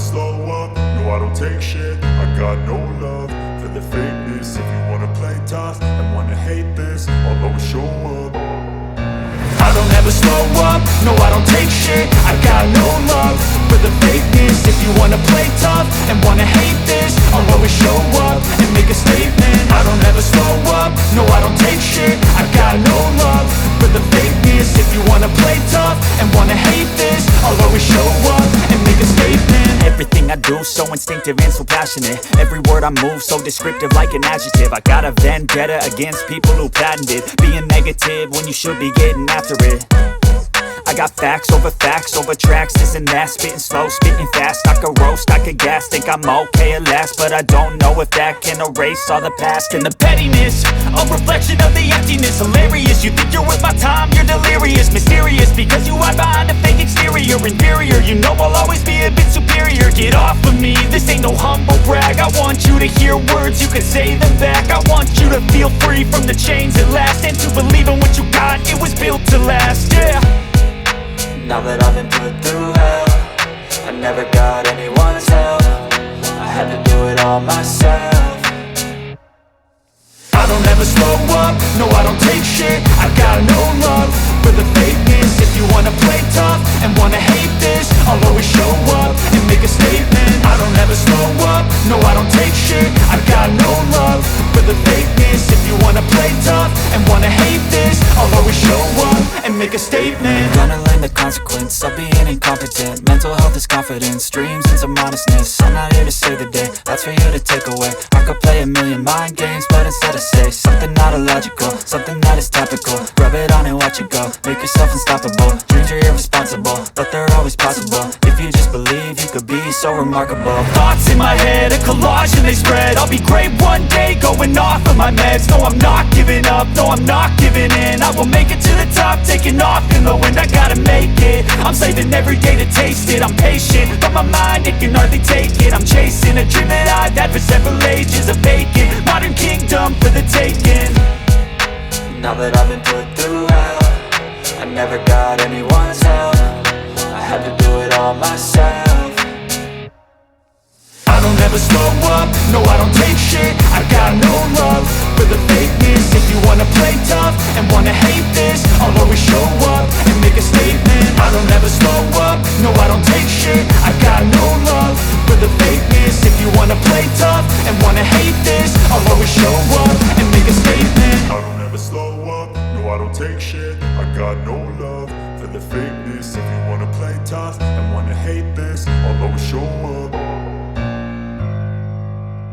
slow up, no I don't take shit. I got no love for the fakeness. If you wanna play tough and wanna hate this, I'll always show up. I don't ever slow up, no I don't take shit. I got no love for the fakeness. If you wanna play tough and wanna hate this, I'll always show up and make a statement. I don't ever slow up, no I don't take shit. I got no love for the fakeness. If you wanna play tough and wanna hate this, I'll always show up and make a statement. Everything I do so instinctive and so passionate. Every word I move so descriptive like an adjective. I got a vendetta against people who patented being negative when you should be getting after it. I got facts over tracks, this and that. Spitting slow, spitting fast, I could roast, I could gas. Think I'm okay at last, but I don't know if that can erase all the past. And the pettiness, a reflection of the emptiness. Hilarious, you think you're worth my time, you're delirious. Mysterious, because you hide behind a fake exterior. Inferior, you know I'll always be a bit superior. Get off of me, this ain't no humble brag. I want you to hear words, you can say them back. I want you to feel free from the chains at last, and to believe in what you got, it was built to last, yeah. Now that I've been put through hell, I never got anyone's help. I had to do it all myself. I don't ever slow up, no I don't take shit. I got no love for the fakeness. If you wanna play tough and wanna hate this, I'll always show up and make a statement. I don't ever slow up, no I don't take shit. I got no love for the fakeness. If you wanna play tough and wanna hate this, I'll always show up and make a statement. Gonna learn the consequence of being incompetent. Mental health is confidence, dreams and some honestness. I'm not here to save the day, that's for you to take away. I could play a million mind games, but instead I say something not illogical, something that is topical. Rub it on and watch it go, make yourself unstoppable. Dreams are irresponsible, but they're always possible. If you just believe, you could be so remarkable. Thoughts in my head, a collage and they spread. I'll be great one day, going off of my meds. No, I'm not giving up, no, I'm not giving in. I will make it to the top, taking off in the wind. I gotta make it, I'm saving every day to taste it. I'm patient, but my mind, it can hardly take it. I'm chasing a dream that I've had for several ages. A vacant, modern kingdom for the taking. Now that I've been put through hell, I never got anyone's help. I had to do it all myself. I don't ever slow up, no I don't take shit. I got no love for the fakeness. If you wanna play tough and wanna hate this, I'll always show up and make a statement. I don't ever slow up, no I don't take shit. I got no love for the fakeness. If you wanna play tough and wanna hate